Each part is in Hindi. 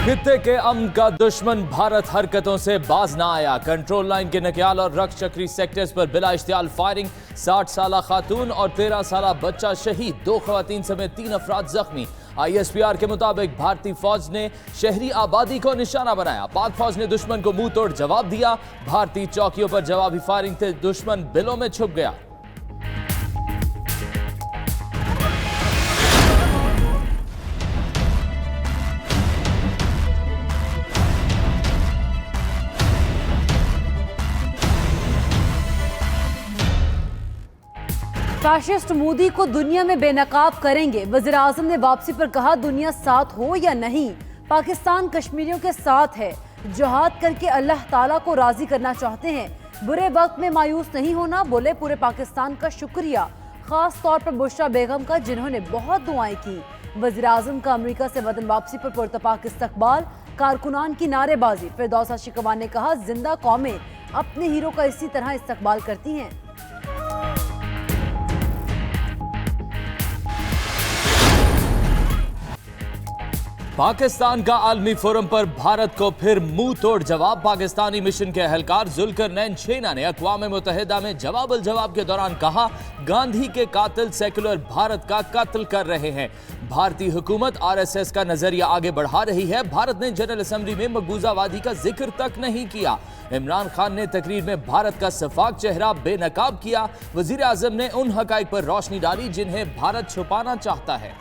खित्ते के अमन का दुश्मन भारत हरकतों से बाज ना आया। कंट्रोल लाइन के नकियाल और रक्त चक्री सेक्टर्स पर बिला इश्तियाल फायरिंग। 60 साला खातून और 13 साला बच्चा शहीद, 2 खवातीन समेत 3 अफराद जख्मी। ISPR के मुताबिक भारतीय फौज ने शहरी आबादी को निशाना बनाया। पाक फौज ने दुश्मन को मुंह तोड़ जवाब दिया। भारतीय चौकियों पर जवाबी फायरिंग से दुश्मन बिलों में छुप गया। फैशिस्ट मोदी को दुनिया में बेनकाब करेंगे। वज़ीर आज़म ने वापसी पर कहा, दुनिया साथ हो या नहीं, पाकिस्तान कश्मीरियों के साथ है। जिहाद करके अल्लाह ताला को राजी करना चाहते हैं। बुरे वक्त में मायूस नहीं होना, बोले पूरे पाकिस्तान का शुक्रिया, खास तौर पर बुशरा बेगम का जिन्होंने बहुत दुआएं की। वज़ीर आज़म का अमेरिका से वतन वापसी पर पुरतपाक इस्तकबाल, कारकुनान की नारेबाजी। फिरदौस शिकवान ने कहा, जिंदा कौमें अपने हीरो का इसी तरह इस्तकबाल करती हैं। पाकिस्तान का आलमी फोरम पर भारत को फिर मुंह तोड़ जवाब। पाकिस्तानी मिशन के एहलकार जुल्करनैन छेना ने अक़वाम मुत्तहिदा में जवाब के दौरान कहा, गांधी के कातिल सेकुलर भारत का कत्ल कर रहे हैं। भारतीय हुकूमत RSS का नजरिया आगे बढ़ा रही है। भारत ने जनरल असम्बली में मकबूजावादी का जिक्र तक नहीं किया। इमरान खान ने तकरीर में भारत का सफाक चेहरा बेनकाब किया। वजीर आजम ने उन हकाइक पर रोशनी डाली जिन्हें भारत छुपाना चाहता है।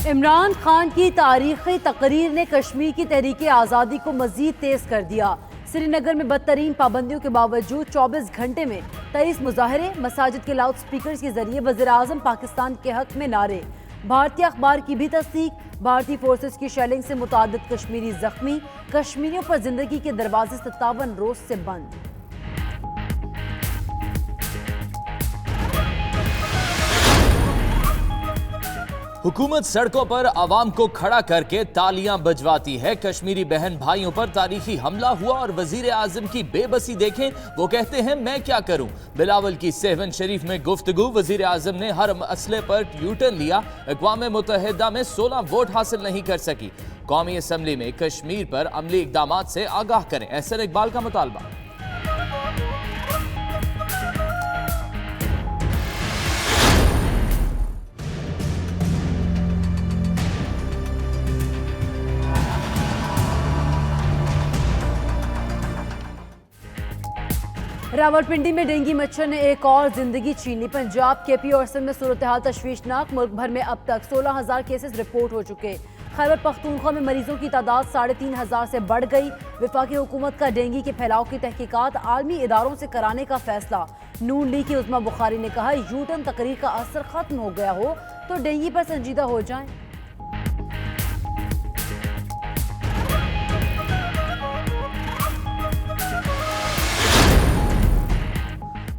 इमरान खान की तारीखी तकरीर ने कश्मीर की तहरीक आज़ादी को मजीद तेज कर दिया। श्रीनगर में बदतरीन पाबंदियों के बावजूद 24 घंटे में 23 मुजाहरे, मसाजिद के लाउड स्पीकर के जरिए वज़ीर आज़म पाकिस्तान के हक में नारे। भारतीय अखबार की भी तस्दीक, भारतीय फोर्सेस की शेलिंग से मुतादिद कश्मीरी जख्मी, कश्मीरियों पर जिंदगी के दरवाजे 57 रोज से बंद। हुकूमत सड़कों पर आवाम को खड़ा करके तालियां बजवाती है। कश्मीरी बहन भाइयों पर तारीखी हमला हुआ और वजीर आजम की बेबसी देखें। वो कहते हैं, मैं क्या करूं। बिलावल की सेवन शरीफ में गुफ्तगू, वजीर आजम ने हर मसले पर यूटर्न लिया। अक़वाम मुत्तहिदा में 16 वोट हासिल नहीं कर सकी। कौमी असम्बली में कश्मीर पर अमली इक़दामात से आगाह करें, एहसन इकबाल का मुतालबा। रावलपिंडी में डेंगू मच्छर ने एक और जिंदगी छीन ली। पंजाब, KP और सिंध में सूरत हाल तशवीशनाक। मुल्क भर में अब तक 16,000 केसेस रिपोर्ट हो चुके। खैबर पख्तूनख्वा में मरीजों की तादाद 3,500 से बढ़ गई। वफाकी हुकूमत का डेंगू के फैलाव की तहकीकात आलमी इदारों से कराने का फैसला। नून लीग की उस्मा बुखारी ने कहा, यूटर्न तकरीर का असर खत्म हो गया हो तो डेंगू पर संजीदा हो जाएं।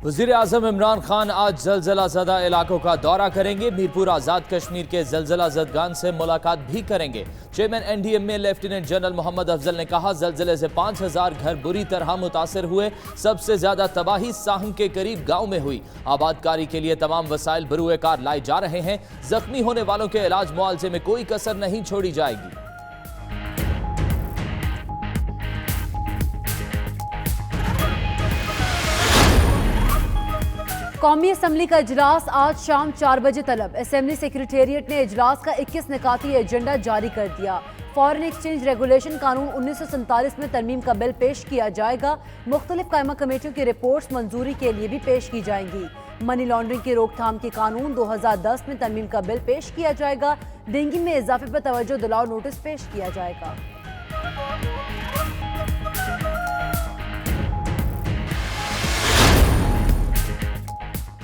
वज़ीर आज़म इमरान खान आज जलजला ज़दा इलाकों का दौरा करेंगे। मीरपुर आज़ाद कश्मीर के जलजला ज़दगान से मुलाकात भी करेंगे। चेयरमैन NDM में लेफ्टिनेंट जनरल मोहम्मद अफजल ने कहा, जलजले से 5,000 घर बुरी तरह मुतासर हुए। सबसे ज्यादा तबाही साहम के करीब गांव में हुई। आबादकारी के लिए तमाम वसाइल बरूए कार लाए जा रहे हैं। जख्मी होने वालों के इलाज मुआवजे में कोई कसर नहीं छोड़ी जाएगी। कौमी असम्बली का इजलास आज शाम 4 बजे तलब। असेंबली सेक्रेटेरिएट ने इजलास का 21 निकाती एजेंडा जारी कर दिया। फॉरेन एक्सचेंज रेगुलेशन कानून 1947 में तरमीम का बिल पेश किया जाएगा। मुख्तलिफ कायमा कमेटियों की रिपोर्ट्स मंजूरी के लिए भी पेश की जाएंगी। मनी लॉन्ड्रिंग की रोकथाम के कानून 2010 में तरमीम का बिल पेश किया जाएगा। डेंगू में इजाफे पर तवज्जो दिलाओ नोटिस पेश किया जाएगा।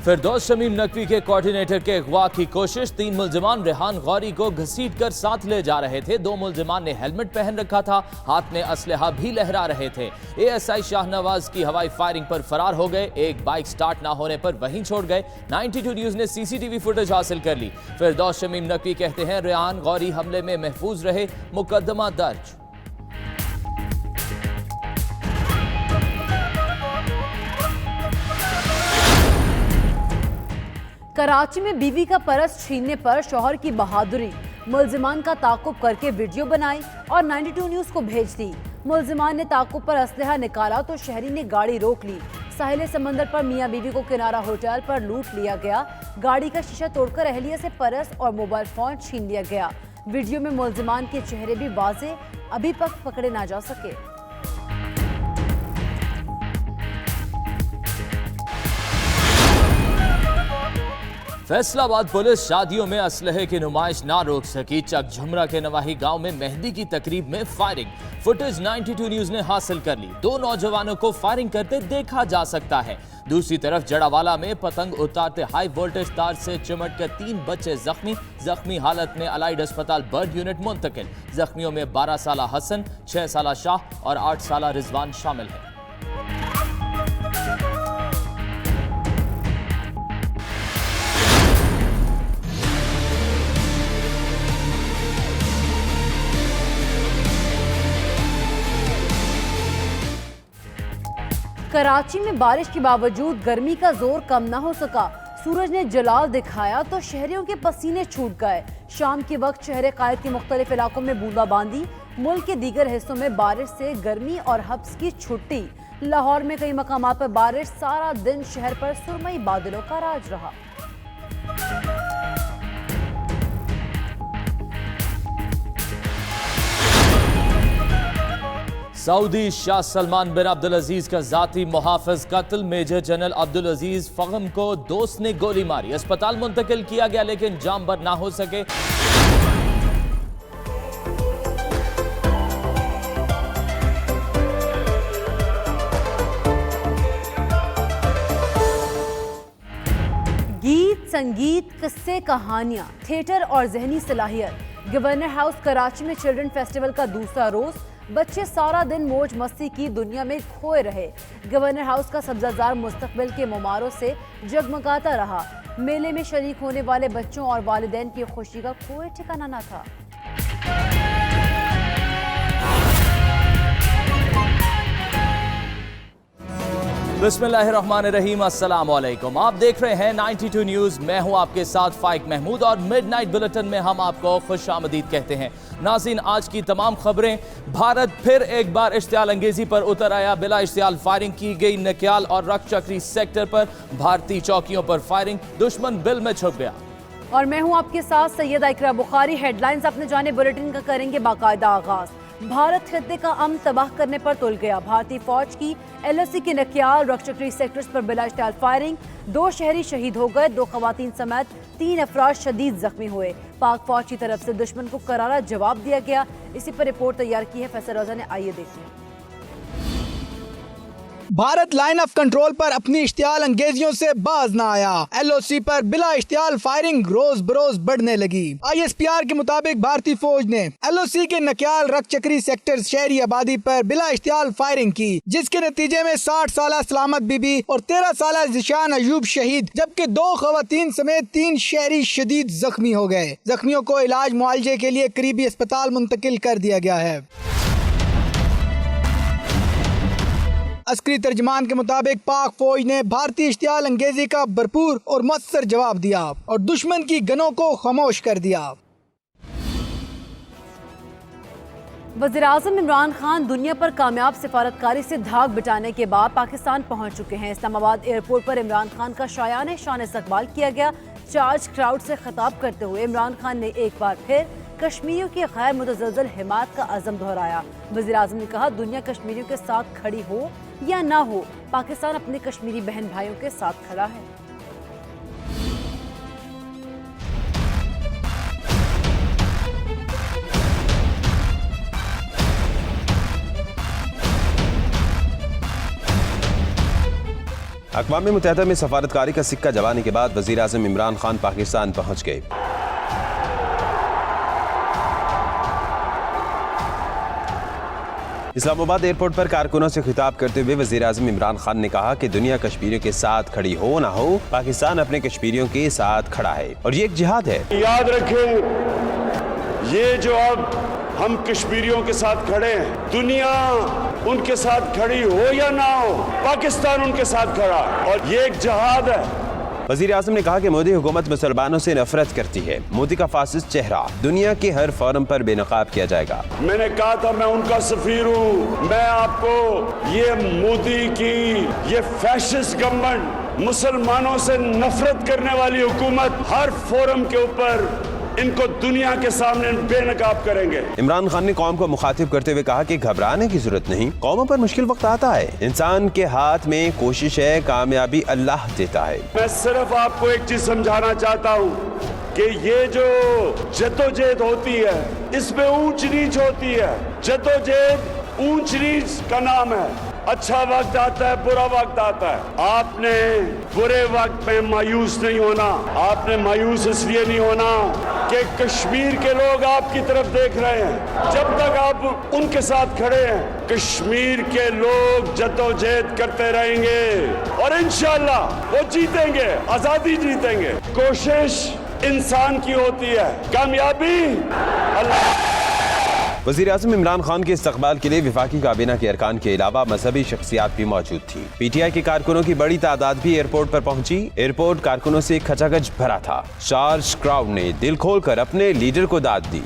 फिरदौस शमीम नकवी के कोऑर्डिनेटर के अगवा की कोशिश। 3 मुल्जिमान रेहान गौरी को घसीट कर साथ ले जा रहे थे। 2 मुल्जिमान ने हेलमेट पहन रखा था, हाथ में असलहा भी लहरा रहे थे। ASI शाहनवाज की हवाई फायरिंग पर फरार हो गए। एक बाइक स्टार्ट ना होने पर वहीं छोड़ गए। 92 न्यूज ने CCTV फुटेज हासिल कर ली। फिरदौस शमीम नकवी कहते हैं, रेहान गौरी हमले में महफूज रहे, मुकदमा दर्ज। कराची में बीवी का परस छीनने पर शौहर की बहादुरी, मुल्जिमान का ताकुब करके वीडियो बनाई और 92 न्यूज को भेज दी। मुल्जिमान ने ताकुब पर असलहा निकाला तो शहरी ने गाड़ी रोक ली। साहिल समंदर पर मियां बीवी को किनारा होटल पर लूट लिया गया। गाड़ी का शीशा तोड़कर अहलिया से परस और मोबाइल फोन छीन लिया गया। वीडियो में मुल्जिमान के चेहरे भी वाज़े अभी तक पकड़े ना जा सके। फैसलाबाद पुलिस शादियों में असलहे की नुमाइश ना रोक सकी। चकझुमरा के नवाही गांव में मेहंदी की तकरीब में फायरिंग फुटेज 92 न्यूज ने हासिल कर ली। 2 नौजवानों को फायरिंग करते देखा जा सकता है। दूसरी तरफ जड़ावाला में पतंग उतारते हाई वोल्टेज तार से चिमटकर 3 बच्चे जख्मी हालत में अलाइड अस्पताल बर्ड यूनिट मुंतकिल। जख्मियों में 12 साला हसन, 6 साला शाह और 8 साला रिजवान शामिल है। कराची में बारिश के बावजूद गर्मी का जोर कम न हो सका। सूरज ने जलाल दिखाया तो शहरियों के पसीने छूट गए। शाम के वक्त शहर कायद के मुख्तलिफ इलाकों में बूंदाबांदी। मुल्क के दीगर हिस्सों में बारिश से गर्मी और हब्स की छुट्टी। लाहौर में कई मकामात पर बारिश, सारा दिन शहर पर सुरमई बादलों का राज रहा। सऊदी शाह सलमान बिन अब्दुल अजीज का जाती मुहाफिज कत्ल। मेजर जनरल अब्दुल अजीज फगम को दोस्त ने गोली मारी। अस्पताल मुंतकिल किया गया लेकिन जाम बर ना हो सके। गीत, संगीत, किस्से, कहानियां, थिएटर और जहनी सलाहियत। गवर्नर हाउस कराची में चिल्ड्रन फेस्टिवल का दूसरा रोज। बच्चे सारा दिन मौज मस्ती की दुनिया में खोए रहे। गवर्नर हाउस का सब्जाजार मुस्तकबिल के मुमारों से जगमगाता रहा। मेले में शरीक होने वाले बच्चों और वालिदैन की खुशी का कोई ठिकाना न था। बिस्मिल्लाहिर्रहमानिर्रहीम, अस्सलाम वालेकुम। आप देख रहे हैं 92 न्यूज। मैं हूं आपके साथ फाइक महमूद और मिडनाइट बुलेटिन में हम आपको खुशामदीद कहते हैं। नाज़रीन, आज की तमाम खबरें। भारत फिर एक बार इश्तियाल अंगेजी पर उतर आया। बिला इश्तियाल फायरिंग की गई। नक्याल और रक्चक्री सेक्टर पर भारतीय चौकियों पर फायरिंग। दुश्मन बिल में छुप गया। और मैं हूं आपके साथ सैयदा इकरा बुखारी। हेडलाइंस अपने जाने बुलेटिन का करेंगे बाकायदा आगाज। भारत खित्ते का अमन तबाह करने पर तुल गया। भारतीय फौज की LOC के नक्याल रक्चक्री सेक्टर्स पर बिला इश्तियाल फायरिंग। 2 शहरी शहीद हो गए। 2 खवातीन समेत 3 अफराद शदीद जख्मी हुए। पाक फौज की तरफ से दुश्मन को करारा जवाब दिया गया। इसी पर रिपोर्ट तैयार की है फैसल रजा ने। आइए देखते हैं। भारत लाइन ऑफ कंट्रोल पर अपनी इश्तियाल अंगेजियों से बाज न आया। LOC पर बिला इश्तियाल फायरिंग रोज बरोज बढ़ने लगी। ISPR के मुताबिक भारतीय फौज ने LOC के नक्याल रक्चक्री सेक्टर शहरी आबादी पर बिला इश्तियाल फायरिंग की, जिसके नतीजे में 60 साला सलामत बीबी और 13 साला जिशान अयूब शहीद, जबकि 2 खवातीन समेत 3 शहरी शदीद जख्मी हो गए। जख्मियों को इलाज मुआलजे के लिए करीबी अस्पताल मुंतकिल कर दिया गया है। अस्करी तर्जमान के मुताबिक पाक फौज ने भारतीय इश्तियाल अंगेजी का भरपूर और मुअस्सर जवाब दिया और दुश्मन की गनों को खामोश कर दिया। वज़ीर-ए-आज़म इमरान खान दुनिया पर कामयाब सिफारतकारी से धाक बिठाने के बाद पाकिस्तान पहुंच चुके हैं। इस्लामाबाद एयरपोर्ट पर इमरान खान का शायाने शान इस्तकबाल किया गया। चार्ज क्राउड से खिताब करते हुए इमरान खान ने एक बार फिर कश्मीरियों की गैर मुतज़लज़ल हिमायत का अज़म दोहराया। वज़ीर-ए-आज़म ने कहा, दुनिया कश्मीरियों के साथ खड़ी हो या ना हो, पाकिस्तान अपने कश्मीरी बहन भाइयों के साथ खड़ा है। अक़वाम मुत्तहिदा में सफारतकारी का सिक्का जमाने के बाद वज़ीर आज़म इमरान खान पाकिस्तान पहुंच गए। इस्लामाबाद एयरपोर्ट पर कारकुनों से खिताब करते हुए वज़ीर आज़म इमरान खान ने कहा कि दुनिया कश्मीरियों के साथ खड़ी हो ना हो, पाकिस्तान अपने कश्मीरियों के साथ खड़ा है और ये एक जिहाद है। याद रखें, ये जो अब हम कश्मीरियों के साथ खड़े हैं, दुनिया उनके साथ खड़ी हो या ना हो, पाकिस्तान उनके साथ खड़ा है और ये एक जिहाद है। वजीर आजम ने कहा कि मोदी हुकूमत मुसलमानों से नफरत करती है। मोदी का फासिस्ट चेहरा दुनिया के हर फोरम पर बेनकाब किया जाएगा। मैंने कहा था मैं उनका सफीर हूँ। मैं आपको ये मोदी की ये फैशिस्ट गवर्नमेंट, मुसलमानों से नफरत करने वाली हुकूमत हर फोरम के ऊपर इनको दुनिया के सामने बेनकाब करेंगे। इमरान खान ने कौम को मुखातिब करते हुए कहा कि घबराने की जरूरत नहीं, कौमों पर मुश्किल वक्त आता है, इंसान के हाथ में कोशिश है, कामयाबी अल्लाह देता है। मैं सिर्फ आपको एक चीज समझाना चाहता हूँ कि ये जो जद्दोजहद होती है इसमें ऊंच नीच होती है। जद्दोजहद ऊंच नीच का नाम है। अच्छा वक्त आता है, बुरा वक्त आता है। आपने बुरे वक्त में मायूस नहीं होना। आपने मायूस इसलिए नहीं होना कि कश्मीर के लोग आपकी तरफ देख रहे हैं। जब तक आप उनके साथ खड़े हैं, कश्मीर के लोग जद्दोजहद करते रहेंगे और इंशाअल्लाह वो जीतेंगे, आजादी जीतेंगे। कोशिश इंसान की होती है, कामयाबी अल्लाह। वज़ीर आज़म इमरान खान के इस्तकबाल के लिए वफाकी काबीना के अरकान के अलावा मजहबी शख्सियात भी मौजूद थी। PTI के कारकुनों की बड़ी तादाद भी एयरपोर्ट पर पहुंची। एयरपोर्ट कारकुनों से खचाखच भरा था। चार्ज क्राउड ने दिल खोलकर अपने लीडर को दाद दी।